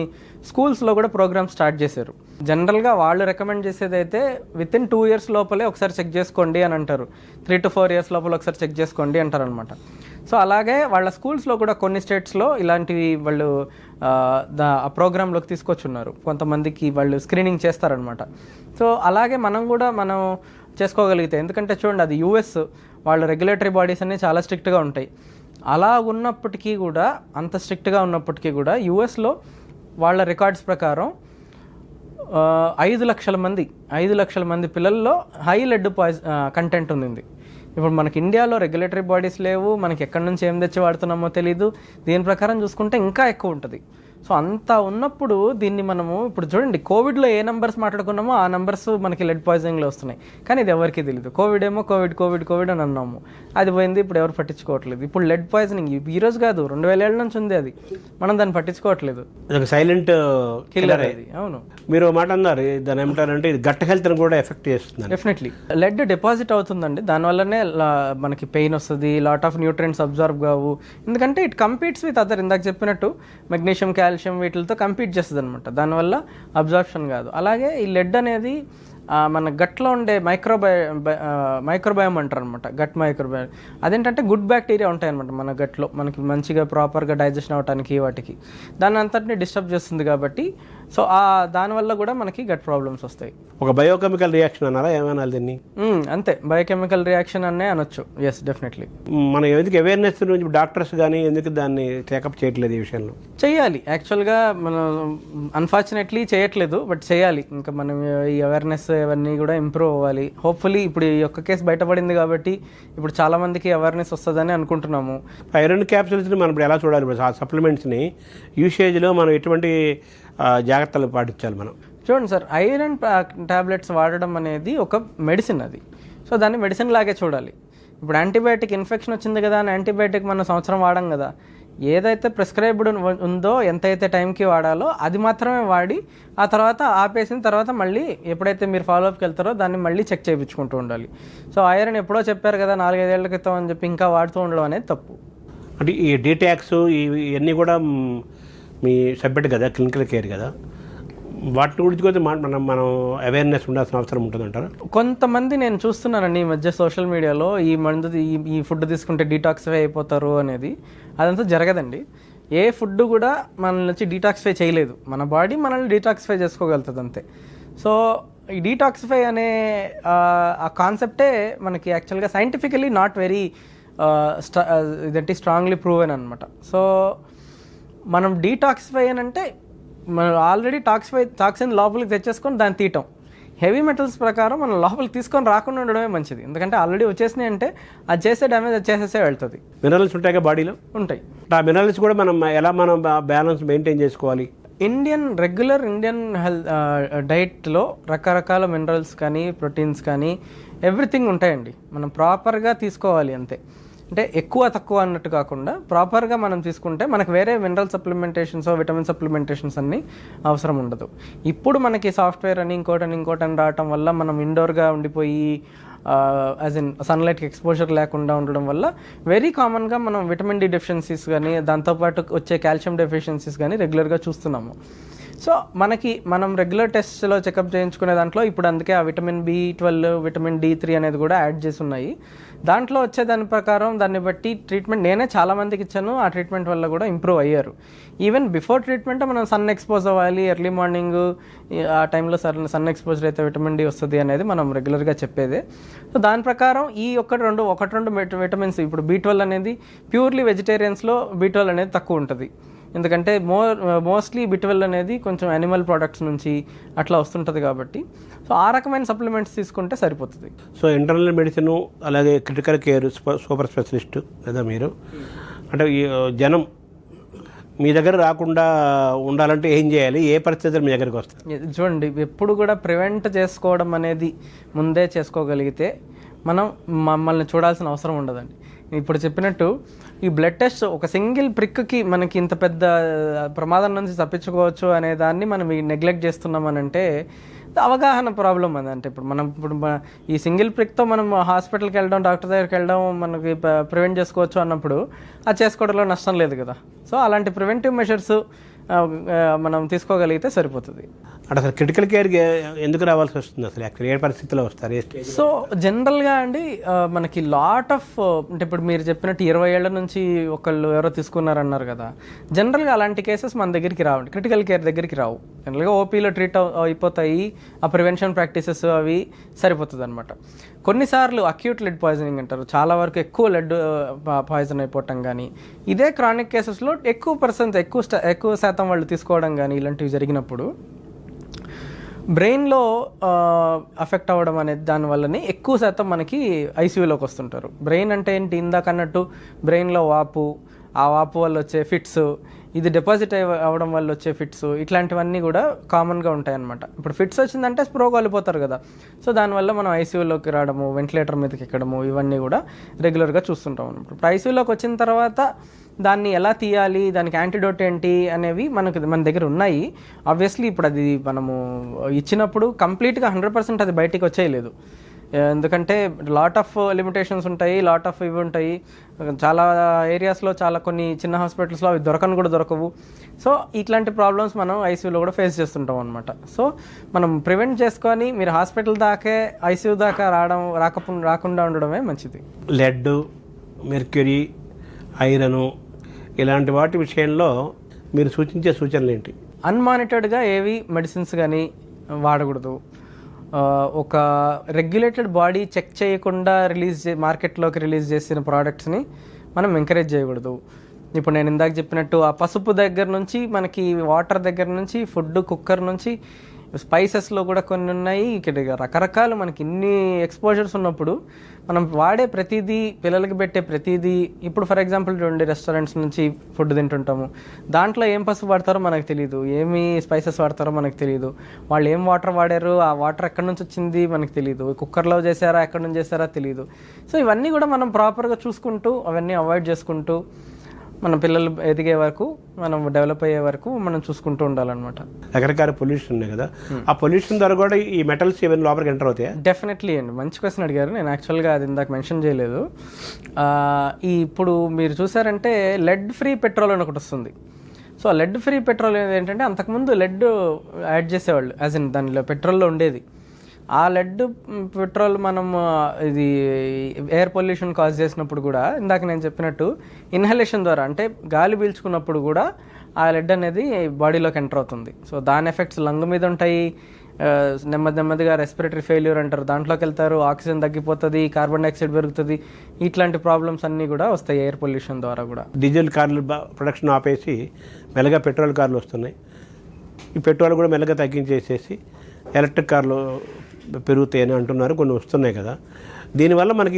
S3: స్కూల్స్లో కూడా ప్రోగ్రామ్స్ స్టార్ట్ చేశారు. జనరల్గా వాళ్ళు రికమెండ్ చేసేది అయితే వితిన్ 2 years లోపలే ఒకసారి చెక్ చేసుకోండి అని అంటారు. 3 to 4 years లోపల ఒకసారి చెక్ చేసుకోండి అంటారు అనమాట. సో అలాగే వాళ్ళ స్కూల్స్లో కూడా కొన్ని స్టేట్స్లో ఇలాంటివి వాళ్ళు ఆ ప్రోగ్రాంలోకి తీసుకొచ్చున్నారు. కొంతమందికి వాళ్ళు స్క్రీనింగ్ చేస్తారనమాట. సో అలాగే మనం చేసుకోగలిగితే, ఎందుకంటే చూడండి అది యూఎస్, వాళ్ళ రెగ్యులేటరీ బాడీస్ అన్నీ చాలా స్ట్రిక్ట్గా ఉంటాయి. అలా ఉన్నప్పటికీ కూడా, అంత స్ట్రిక్ట్గా ఉన్నప్పటికీ కూడా యూఎస్లో వాళ్ళ రికార్డ్స్ ప్రకారం 5 లక్షల మంది పిల్లల్లో హై లెడ్ కంటెంట్ ఉంది. ఇప్పుడు మనకి ఇండియాలో రెగ్యులేటరీ బాడీస్ లేవు, మనకి ఎక్కడి నుంచి ఏం తెచ్చి వాడుతున్నామో తెలీదు. దీని ప్రకారం చూసుకుంటే ఇంకా ఎక్కువ ఉంటుంది. సో అంత ఉన్నప్పుడు దీన్ని మనము ఇప్పుడు చూడండి, కోవిడ్లో ఏ నెంబర్స్ మాట్లాడుకున్నామో ఆ నెంబర్స్ మనకి లెడ్ పాయిజనింగ్లో వస్తున్నాయి, కానీ ఇది ఎవరికి తెలియదు. కోవిడ్ ఏమో కోవిడ్ అని అన్నాము, అది పోయింది, ఇప్పుడు ఎవరు పట్టించుకోవట్లేదు. ఇప్పుడు లెడ్ పాయిజనింగ్ ఈ రోజు కాదు, 2000 ఏళ్ళ నుంచి ఉంది అది, మనం దాన్ని పట్టించుకోవట్లేదు.
S2: సైలెంట్
S3: కిల్లర్ అది. అవును,
S2: మీరు మాట అన్నారు, దాని ఏమంటారంటే ఇది గట్ హెల్త్ని కూడా ఎఫెక్ట్ చేస్తుంది.
S3: డెఫినెట్లీ లెడ్ డిపాజిట్ అవుతుందండి, దానివల్లనే మనకి పెయిన్ వస్తుంది, లాట్ ఆఫ్ న్యూట్రియంట్స్ అబ్జర్వ్ కావు. ఎందుకంటే ఇట్ కంపీట్స్ విత్ అదర్, ఇందాక చెప్పినట్టు మెగ్నీషియం, కాల్షియం వీటితో కంపీట్ చేస్తుంది అనమాట, దానివల్ల అబ్జార్ప్షన్ కాదు. అలాగే ఈ లెడ్ అనేది మన గట్లో ఉండే మైక్రోబయోమ్ అంటారు అనమాట, గట్ మైక్రోబయోమ్. అదేంటంటే గుడ్ బ్యాక్టీరియా ఉంటాయి అనమాట మన గట్లో, మనకి మంచిగా ప్రాపర్గా డైజెషన్ అవ్వడానికి వాటికి, దాన్ని అంతటిని డిస్టర్బ్ చేస్తుంది కాబట్టి సో దానివల్ల కూడా మనకి గట్ ప్రాబ్లమ్స్ వస్తాయి.
S2: ఒక బయోకెమికల్ రియాక్షన్ అన్నారా, ఏమన్నా దీన్ని?
S3: అంతే, బయోకెమికల్ రియాక్షన్ అనే అనొచ్చు. Yes, definitely.
S2: మనం ఎందుకు అవేర్నెస్ నుంచి డాక్టర్స్ కానీ ఎందుకు దాన్ని టేకప్ చేయట్లేదు ఈ విషయంలో?
S3: చేయాలి, యాక్చువల్గా మనం అన్ఫార్చునేట్లీ చేయట్లేదు, బట్ చేయాలి. ఇంకా మనం ఈ అవేర్నెస్ ఇవన్నీ కూడా ఇంప్రూవ్ అవ్వాలి. హోప్ఫుల్లీ ఇప్పుడు ఈ యొక్క కేసు బయటపడింది కాబట్టి ఇప్పుడు చాలా మందికి అవేర్నెస్ వస్తుందని అనుకుంటున్నాము.
S2: ఐరన్ క్యాప్సూల్స్ని మనం ఇప్పుడు ఎలా చూడాలి? ఇప్పుడు ఆ సప్లిమెంట్స్ని యూసేజ్లో మనం ఎటువంటి జాగ్రత్తలు పాటించాలి మనం?
S3: చూడండి సార్, ఐరన్ టాబ్లెట్స్ వాడడం అనేది ఒక మెడిసిన్ అది. సో దాన్ని మెడిసిన్ లాగే చూడాలి. ఇప్పుడు యాంటీబయాటిక్ ఇన్ఫెక్షన్ వచ్చింది కదా అని యాంటీబయాటిక్ మనం సంవత్సరం వాడాం కదా, ఏదైతే ప్రిస్క్రైబ్డ్ ఉందో, ఎంతైతే టైంకి వాడాలో అది మాత్రమే వాడి ఆ తర్వాత ఆపేసిన తర్వాత మళ్ళీ ఎప్పుడైతే మీరు ఫాలోఅప్కి వెళ్తారో దాన్ని మళ్ళీ చెక్ చేయించుకుంటూ ఉండాలి. సో ఐరన్ ఎప్పుడో చెప్పారు కదా 4-5 ఏళ్ల క్రితం అని చెప్పి ఇంకా వాడుతూ ఉండడం అనేది తప్పు.
S2: అంటే ఈ డీటాక్స్ ఇవన్నీ కూడా మీ సబ్జెక్ట్ కదా, క్లినికల్ కేర్ కదా, వాటి గురించి కూడా మనం అవేర్నెస్ ఉండాల్సిన అవసరం ఉంటుందంటారా?
S3: కొంతమంది నేను చూస్తున్నానండి ఈ మధ్య సోషల్ మీడియాలో, ఈ ఫుడ్ తీసుకుంటే డీటాక్సిఫై అయిపోతారు అనేది. అదంతా జరగదండి. ఏ ఫుడ్ కూడా మన నుంచి డీటాక్సిఫై చేయలేదు, మన బాడీ మనల్ని డీటాక్సిఫై చేసుకోగలుగుతుంది అంతే. సో ఈ డీటాక్సిఫై అనే ఆ కాన్సెప్టే మనకి యాక్చువల్గా సైంటిఫికలీ నాట్ వెరీ ఇదేంటి స్ట్రాంగ్లీ ప్రూవెన్ అనమాట. సో మనం డీటాక్సిఫై అని అంటే మనం ఆల్రెడీ టాక్సిన్ లోపలికి తెచ్చేసుకొని దాన్ని తీయటం. హెవీ మెటల్స్ ప్రకారం మనం లోపలికి తీసుకొని రాకుండా ఉండడమే మంచిది, ఎందుకంటే ఆల్రెడీ వచ్చేసినాయి అంటే అది చేసే డ్యామేజ్ అది చేసేసే వెళ్తుంది.
S2: మినరల్స్ ఉంటాయి కదా బాడీలో?
S3: ఉంటాయి.
S2: ఆ మినరల్స్ కూడా మనం బ్యాలెన్స్ మెయింటైన్ చేసుకోవాలి.
S3: రెగ్యులర్ ఇండియన్ డైట్లో రకరకాల మినరల్స్ కానీ ప్రోటీన్స్ కానీ ఎవ్రీథింగ్ ఉంటాయండి. మనం ప్రాపర్గా తీసుకోవాలి అంతే. అంటే ఎక్కువ తక్కువ అన్నట్టు కాకుండా ప్రాపర్గా మనం తీసుకుంటే మనకు వేరే మినరల్ సప్లిమెంటేషన్స్, విటమిన్ సప్లిమెంటేషన్స్ అన్నీ అవసరం ఉండదు. ఇప్పుడు మనకి సాఫ్ట్వేర్ అని ఇంకోటని రావటం వల్ల మనం ఇండోర్గా ఉండిపోయి యాజ్ ఇన్ సన్లైట్కి ఎక్స్పోజర్ లేకుండా ఉండడం వల్ల వెరీ కామన్గా మనం విటమిన్ డి డెఫిషియన్సీస్ కానీ దాంతోపాటు వచ్చే కాల్షియం డెఫిషియన్సీస్ కానీ రెగ్యులర్గా చూస్తున్నాము. సో మనం రెగ్యులర్ టెస్ట్లో చెకప్ చేయించుకునే దాంట్లో ఇప్పుడు అందుకే ఆ విటమిన్ B12, విటమిన్ D3 అనేది కూడా యాడ్ చేసి ఉన్నాయి. దాంట్లో వచ్చే దాని ప్రకారం దాన్ని బట్టి ట్రీట్మెంట్ నేనే చాలామందికి ఇచ్చాను. ఆ ట్రీట్మెంట్ వల్ల కూడా ఇంప్రూవ్ అయ్యారు. ఈవెన్ బిఫోర్ ట్రీట్మెంట్ మనం సన్ ఎక్స్పోజ్ అవ్వాలి, ఎర్లీ మార్నింగ్ ఆ టైంలో సన్ ఎక్స్పోజర్ అయితే విటమిన్ డి వస్తుంది అనేది మనం రెగ్యులర్గా చెప్పేదే. సో దాని ప్రకారం ఈ ఒకటి రెండు విటమిన్స్, ఇప్పుడు B12 అనేది ప్యూర్లీ వెజిటేరియన్స్లో B12 అనేది తక్కువ ఉంటుంది. ఎందుకంటే మోస్ట్లీ B12 అనేది కొంచెం యానిమల్ ప్రోడక్ట్స్ నుంచి అట్లా వస్తుంటుంది కాబట్టి సో ఆ రకమైన సప్లిమెంట్స్ తీసుకుంటే సరిపోతుంది.
S2: సో ఇంటర్నల్ మెడిసిన్ అలాగే క్రిటికల్ కేర్ సూపర్ స్పెషలిస్ట్ లేదా మీరు అంటే జనం మీ దగ్గర రాకుండా ఉండాలంటే ఏం చేయాలి? ఏ పరిస్థితులు మీ దగ్గరికి వస్తాయి?
S3: చూడండి, ఎప్పుడు కూడా ప్రివెంట్ చేసుకోవడం అనేది ముందే చేసుకోగలిగితే మనం మమ్మల్ని చూడాల్సిన అవసరం ఉండదండి. ఇప్పుడు చెప్పినట్టు ఈ బ్లడ్ టెస్ట్ ఒక సింగిల్ ప్రిక్కి మనకి ఇంత పెద్ద ప్రమాదం నుంచి తప్పించుకోవచ్చు అనే దాన్ని మనం నెగ్లెక్ట్ చేస్తున్నామనంటే అవగాహన ప్రాబ్లం అదంటే. ఇప్పుడు ఈ సింగిల్ ప్రిక్తో మనం హాస్పిటల్కి వెళ్ళడం, డాక్టర్ దగ్గరికి వెళ్ళడం మనకి ప్రివెంట్ చేసుకోవచ్చు అన్నప్పుడు అది చేసుకోవడంలో నష్టం లేదు కదా. సో అలాంటి ప్రివెంటివ్ మెషర్స్ మనం తీసుకోగలిగితే సరిపోతుంది.
S2: అంటే అసలు క్రిటికల్ కేర్కి ఎందుకు రావాల్సి వస్తుంది అసలు యాక్చువల్ ఏ పరిస్థితిలో వస్తారు, ఏ స్టేజ్?
S3: సో జనరల్గా అండి మనకి లాట్ ఆఫ్ అంటే ఇప్పుడు మీరు చెప్పినట్టు 20 ఏళ్ల నుంచి ఒకళ్ళు ఎవరో తీసుకున్నారన్నారు కదా, జనరల్గా అలాంటి కేసెస్ మన దగ్గరికి రావండి, క్రిటికల్ కేర్ దగ్గరికి రావు. జనరల్గా ఓపీలో ట్రీట్ అయిపోతాయి, ఆ ప్రివెన్షన్ ప్రాక్టీసెస్ అవి సరిపోతుంది అనమాట. కొన్నిసార్లు అక్యూట్ లెడ్ పాయిజనింగ్ అంటారు, చాలా వరకు ఎక్కువ లెడ్ పాయిజన్ అయిపోవటం కానీ, ఇదే క్రానిక్ కేసెస్లో ఎక్కువ శాతం వాళ్ళు తీసుకోవడం కానీ ఇలాంటివి జరిగినప్పుడు బ్రెయిన్లో అఫెక్ట్ అవ్వడం అనేది దానివల్లనే ఎక్కువ శాతం మనకి ఐసీయూలోకి వస్తుంటారు. బ్రెయిన్ అంటే ఏంటి, ఇందాక అన్నట్టు బ్రెయిన్లో వాపు, ఆ వాపు వల్ల వచ్చే ఫిట్స్, ఇది డిపాజిట్ అవ్వడం వల్ల వచ్చే ఫిట్స్, ఇట్లాంటివన్నీ కూడా కామన్గా ఉంటాయన్నమాట. ఇప్పుడు ఫిట్స్ వచ్చిందంటే స్ప్రో కాలిపోతారు కదా, సో దానివల్ల మనం ఐసీయూలోకి రావడము, వెంటిలేటర్ మీదకి ఎక్కడము, ఇవన్నీ కూడా రెగ్యులర్గా చూస్తుంటాం అన్నమాట. ఇప్పుడు ఐసీయూలోకి వచ్చిన తర్వాత దాన్ని ఎలా తీయాలి, దానికి యాంటీడోట్ ఏంటి అనేవి మన దగ్గర ఉన్నాయి. ఆబ్వియస్లీ ఇప్పుడు అది మనము ఇచ్చినప్పుడు కంప్లీట్గా 100% అది బయటికి వచ్చేయలేదు, ఎందుకంటే లాట్ ఆఫ్ లిమిటేషన్స్ ఉంటాయి, లాట్ ఆఫ్ ఇవి ఉంటాయి. చాలా ఏరియాస్లో, చాలా కొన్ని చిన్న హాస్పిటల్స్లో అవి దొరకవు. సో ఇట్లాంటి ప్రాబ్లమ్స్ మనం ఐసీయూలో కూడా ఫేస్ చేస్తుంటాం అనమాట. సో మనం ప్రివెంట్ చేసుకొని మీరు హాస్పిటల్ దాకే ఐసీయూ దాకా రాకుండా ఉండడమే మంచిది.
S2: లెడ్, మెర్క్యూరీ, ఐరను ఇలాంటి వాటి విషయంలో మీరు సూచించే సూచనలు ఏంటి?
S3: అన్మానిటర్డ్గా ఏవి మెడిసిన్స్ కానీ వాడకూడదు. ఒక రెగ్యులేటెడ్ బాడీ చెక్ చేయకుండా మార్కెట్లోకి రిలీజ్ చేసిన ప్రోడక్ట్స్ని మనం ఎంకరేజ్ చేయకూడదు. ఇప్పుడు నేను ఇందాక చెప్పినట్టు ఆ పసుపు దగ్గర నుంచి మనకి వాటర్ దగ్గర నుంచి ఫుడ్ కుక్కర్ నుంచి స్పైసెస్లో కూడా కొన్ని ఉన్నాయి. ఇక్కడ రకరకాలు మనకి ఇన్ని ఎక్స్పోజర్స్ ఉన్నప్పుడు మనం వాడే ప్రతిదీ, పిల్లలకి పెట్టే ప్రతిదీ, ఇప్పుడు ఫర్ ఎగ్జాంపుల్ చూడండి, రెస్టారెంట్స్ నుంచి ఫుడ్ తింటుంటాము, దాంట్లో ఏం పసుపు వాడతారో మనకు తెలియదు, ఏమి స్పైసెస్ వాడతారో మనకు తెలియదు, వాళ్ళు ఏం వాటర్ వాడారు, ఆ వాటర్ ఎక్కడి నుంచి వచ్చింది మనకు తెలియదు, కుక్కర్లో చేశారా ఎక్కడి నుంచి చేశారా తెలియదు. సో ఇవన్నీ కూడా మనం ప్రాపర్గా చూసుకుంటూ, అవన్నీ అవాయిడ్ చేసుకుంటూ, మన పిల్లలు ఎదిగే వరకు, మనం డెవలప్ అయ్యే వరకు మనం చూసుకుంటూ ఉండాలన్నమాట.
S2: రకరకాల పొల్యూషన్ ఉన్నాయి కదా, ఆ పొల్యూషన్ ద్వారా కూడా ఈ మెటల్స్ ఏమైనా లోపలికి ఎంటర్ అవుతాయా?
S3: డెఫినెట్లీ అండి, మంచి క్వశ్చన్ అడిగారు. నేను యాక్చువల్గా అది ఇందాక మెన్షన్ చేయలేదు. ఇప్పుడు మీరు చూసారంటే లెడ్ ఫ్రీ పెట్రోల్ అని ఒకటి వస్తుంది. సో ఆ లెడ్ ఫ్రీ పెట్రోల్ ఏంటంటే, అంతకుముందు లెడ్ యాడ్ చేసేవాళ్ళు, యాజ్ ఇన్ దానిలో పెట్రోల్లో ఉండేది. ఆ లెడ్ పెట్రోల్ మనం ఇది ఎయిర్ పొల్యూషన్ కాజ్ చేసినప్పుడు కూడా, ఇందాక నేను చెప్పినట్టు ఇన్హలేషన్ ద్వారా, అంటే గాలి పీల్చుకున్నప్పుడు కూడా ఆ లెడ్ అనేది బాడీలోకి ఎంటర్ అవుతుంది. సో దాని ఎఫెక్ట్స్ లంగ్ మీద ఉంటాయి. నెమ్మదిగా రెస్పిరేటరీ ఫెయిల్యూర్ అంటారు, దాంట్లోకి వెళ్తారు, ఆక్సిజన్ తగ్గిపోతుంది, కార్బన్ డైఆక్సైడ్ పెరుగుతుంది, ఇట్లాంటి ప్రాబ్లమ్స్ అన్నీ కూడా వస్తాయి ఎయిర్ పొల్యూషన్ ద్వారా కూడా.
S2: డీజిల్ కార్లు ప్రొడక్షన్ ఆపేసి మెల్లగా పెట్రోల్ కార్లు వస్తున్నాయి. ఈ పెట్రోల్ కూడా మెల్లగా తగ్గించేసేసి ఎలక్ట్రిక్ కార్లు పెరుగుతాయని అంటున్నారు, కొన్ని వస్తున్నాయి కదా. దీనివల్ల మనకి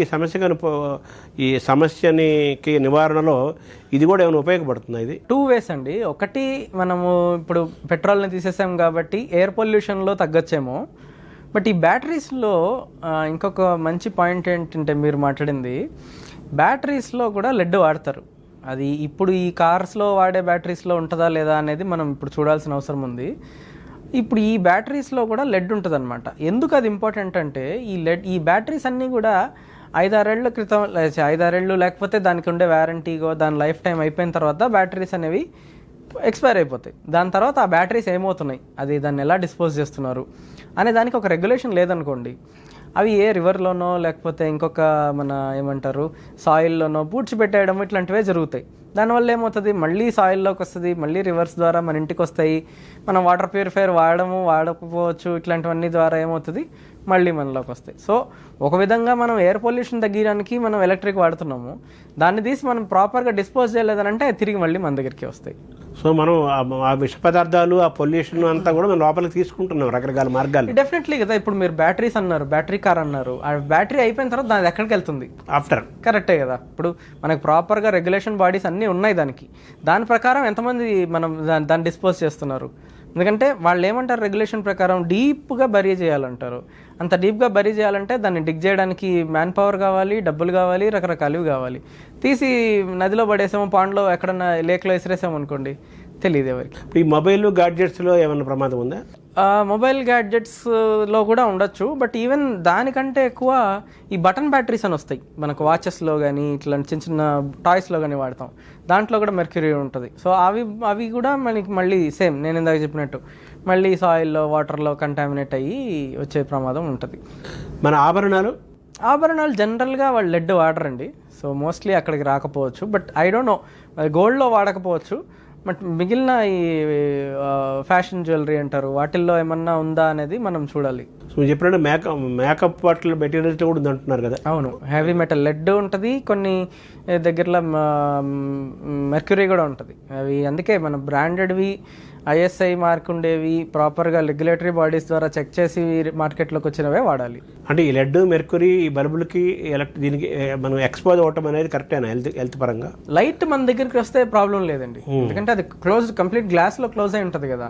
S2: ఈ సమస్యకి నివారణలో ఇది కూడా ఏమైనా ఉపయోగపడుతుంది? ఇది
S3: 2 ways అండి. ఒకటి, మనము ఇప్పుడు పెట్రోల్ని తీసేసాం కాబట్టి ఎయిర్ పొల్యూషన్లో తగ్గొచ్చేమో. బట్ ఈ బ్యాటరీస్లో ఇంకొక మంచి పాయింట్ ఏంటంటే, మీరు మాట్లాడింది, బ్యాటరీస్లో కూడా లెడ్ వాడతారు. అది ఇప్పుడు ఈ కార్స్లో వాడే బ్యాటరీస్లో ఉంటుందా లేదా అనేది మనం ఇప్పుడు చూడాల్సిన అవసరం ఉంది. ఇప్పుడు ఈ బ్యాటరీస్లో కూడా లెడ్ ఉంటుంది అనమాట. ఎందుకు అది ఇంపార్టెంట్ అంటే, ఈ బ్యాటరీస్ అన్నీ కూడా 5-6 ఏళ్ల క్రితం, 5-6 ఏళ్ళు లేకపోతే దానికి ఉండే వ్యారంటీగో దాని లైఫ్ టైం అయిపోయిన తర్వాత బ్యాటరీస్ అనేవి ఎక్స్పైర్ అయిపోతాయి. దాని తర్వాత ఆ బ్యాటరీస్ ఏమవుతున్నాయి, అది దాన్ని ఎలా డిస్పోజ్ చేస్తున్నారు అనే దానికి ఒక రెగ్యులేషన్ లేదనుకోండి, అవి ఏ రివర్లోనో లేకపోతే ఇంకొక మన ఏమంటారు సాయిల్లోనో పూడ్చిపెట్టేయడం, ఇట్లాంటివే జరుగుతాయి. దానివల్ల ఏమవుతుంది, మళ్ళీ సాయిల్లోకి వస్తుంది, మళ్ళీ రివర్స్ ద్వారా మన ఇంటికి వస్తాయి. మనం వాటర్ ప్యూరిఫైయర్ వాడకపోవచ్చు, ఇట్లాంటివన్నీ ద్వారా ఏమవుతుంది, మళ్ళీ మనలోకి వస్తాయి. సో ఒక విధంగా మనం ఎయిర్ పొల్యూషన్ తగ్గడానికి మనం ఎలక్ట్రిక్ వాడుతున్నాము, దాన్ని తీసి మనం ప్రాపర్గా డిస్పోజ్ చేయలేదనంటే తిరిగి మళ్ళీ మన దగ్గరికి వస్తాయి.
S2: సో మనం ఆ విష పదార్థాలు, ఆ పొల్యూషన్ అంతా కూడా మనం లోపలికి తీసుకుంటున్నాం రకరకాల మార్గాలు.
S3: డెఫినెట్లీ కదా. ఇప్పుడు మీరు బ్యాటరీస్ అన్నారు, బ్యాటరీ కార్ అన్నారు, ఆ బ్యాటరీ అయిపోయిన తర్వాత దాని ఎక్కడికి వెళ్తుంది
S2: ఆఫ్టర్?
S3: కరెక్టే కదా. ఇప్పుడు మనకు ప్రాపర్గా రెగ్యులేషన్ బాడీస్ అన్నీ ఉన్నాయి దాని ప్రకారం ఎంతమంది మనం దాన్ని డిస్పోజ్ చేస్తున్నారు. ఎందుకంటే వాళ్ళు ఏమంటారు, రెగ్యులేషన్ ప్రకారం డీప్గా బరీ చేయాలంటారు. అంత డీప్గా బరీ చేయాలంటే దాన్ని డిగ్ చేయడానికి మ్యాన్ పవర్ కావాలి, డబ్బులు కావాలి, రకరకాలవి కావాలి. తీసి నదిలో పడేసాము, పాండ్లో ఎక్కడన్నా లేక్లో విసిరేసాము అనుకోండి, తెలియదు ఎవరికి.
S2: ఈ మొబైల్ గాడ్జెట్స్లో ఏమైనా ప్రమాదం ఉందా?
S3: మొబైల్ గ్యాడ్జెట్స్లో కూడా ఉండొచ్చు, బట్ ఈవెన్ దానికంటే ఎక్కువ ఈ బటన్ బ్యాటరీస్ అని వస్తాయి మనకు వాచెస్లో కానీ ఇట్లా చిన్న చిన్న టాయ్స్లో కానీ వాడతాం, దాంట్లో కూడా మెర్క్యూరీ ఉంటుంది. సో అవి కూడా మనకి మళ్ళీ సేమ్ నేను ఇందాక చెప్పినట్టు మళ్ళీ సాయిల్లో వాటర్లో కంటామినేట్ అయ్యి వచ్చే ప్రమాదం ఉంటుంది.
S2: మన ఆభరణాలు
S3: జనరల్గా వాళ్ళు లెడ్ వాడరండి, సో మోస్ట్లీ అక్కడికి రాకపోవచ్చు. బట్ ఐ డోంట్ నో, గోల్డ్లో వాడకపోవచ్చు, బట్ మిగిలిన ఈ ఫ్యాషన్ జ్యువెలరీ అంటారు వాటిల్లో ఏమన్నా ఉందా అనేది మనం చూడాలి.
S2: సో మీరు చెప్పినట్టు మేకప్ వాటిలో మెటీరియల్స్ కూడా ఉంది అంటున్నారు కదా?
S3: అవును, హెవీ మెటల్ లెడ్ ఉంటుంది, కొన్ని దగ్గరలో మెర్క్యూరీ కూడా ఉంటుంది. అవి అందుకే మన బ్రాండెడ్వి ఐఎస్ఐ మార్క్ ఉండేవి ప్రాపర్గా రెగ్యులేటరీ బాడీస్ ద్వారా చెక్ చేసి మార్కెట్లోకి వచ్చినవే వాడాలి.
S2: అంటే ఈ లెడ్ మెర్క్యూరీ ఈ బల్బులకి దీనికి మనం ఎక్స్పోజ్ అవ్వటం అనేది కరెక్టేనా హెల్త్ పరంగా?
S3: లైట్ మన దగ్గరికి వస్తే ప్రాబ్లం లేదండి, ఎందుకంటే అది క్లోజ్ కంప్లీట్ గ్లాస్ లో క్లోజ్ అయి ఉంటుంది కదా,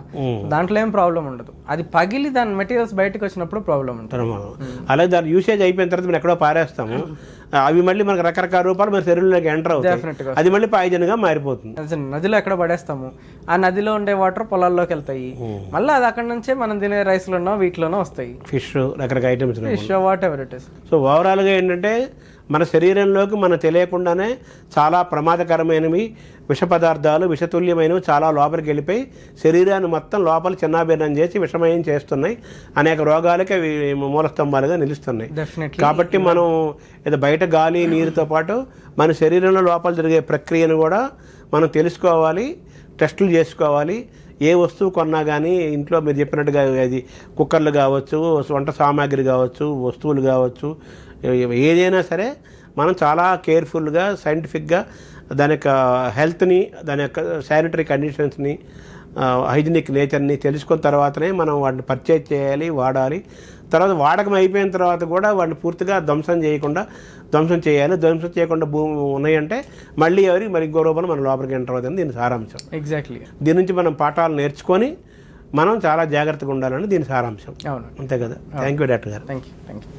S3: దాంట్లో ఏం ప్రాబ్లం ఉండదు. అది పగిలి దాని మెటీరియల్స్ బయటకు వచ్చినప్పుడు ప్రాబ్లం ఉంటుంది.
S2: అలాగే దాని యూసేజ్ అయిపోయిన తర్వాత మనం ఎక్కడో పారేస్తాము, అవి మళ్ళీ మనకు రకరకాల రూపాయలు మన శరీరంలోకి ఎంటర్ అవుతాయి, అది మళ్ళీ పాయిజన్ గా మారిపోతుంది.
S3: నదిలో ఎక్కడ పడేస్తాము, ఆ నదిలో ఉండే వాటర్ పొలాల్లోకి వెళ్తాయి, మళ్ళీ అది అక్కడ నుంచే మనం తినే రైస్ లోనో వీటిలోనో వస్తాయి,
S2: ఫిష్ రకరకాల items,
S3: fish what ever it is.
S2: So overall గా ఏంటంటే మన శరీరంలోకి మనం తెలియకుండానే చాలా ప్రమాదకరమైనవి విష పదార్థాలు విషతుల్యమైనవి చాలా లోపలికి వెళ్ళిపోయి శరీరాన్ని మొత్తం లోపల చిన్నాభిన్నం చేసి విషమయం చేస్తున్నాయి, అనేక రోగాలకి అవి మూలస్తంభాలుగా నిలుస్తున్నాయి. కాబట్టి మనం ఏదో బయట గాలి నీరుతో పాటు మన శరీరంలో లోపల జరిగే ప్రక్రియను కూడా మనం తెలుసుకోవాలి, టెస్టులు చేసుకోవాలి. ఏ వస్తువు కొన్నా కానీ ఇంట్లో మీరు చెప్పినట్టుగా అది కుక్కర్లు కావచ్చు, వంట సామాగ్రి కావచ్చు, వస్తువులు కావచ్చు, ఏదైనా సరే మనం చాలా కేర్ఫుల్గా సైంటిఫిక్గా దాని యొక్క హెల్త్ని, దాని యొక్క శానిటరీ కండిషన్స్ని, హైజీనిక్ నేచర్ని తెలుసుకున్న తర్వాతనే మనం వాటిని పర్చేజ్ చేయాలి, వాడాలి. తర్వాత వాడకం అయిపోయిన తర్వాత కూడా వాటిని పూర్తిగా ధ్వంసం చేయాలి. ధ్వంసం చేయకుండా భూమి ఉన్నాయంటే మళ్ళీ మరి ఇంకో రూపంలో మన లోపలికి ఎంటర్ అవుతుంది దీని సారాంశం.
S3: ఎగ్జాక్ట్లీ
S2: దీని నుంచి మనం పాఠాలు నేర్చుకొని మనం చాలా జాగ్రత్తగా ఉండాలని దీని సారాంశం.
S3: అవును,
S2: అంతే కదా. థ్యాంక్ యూ డాక్టర్ గారు.
S3: Thank you.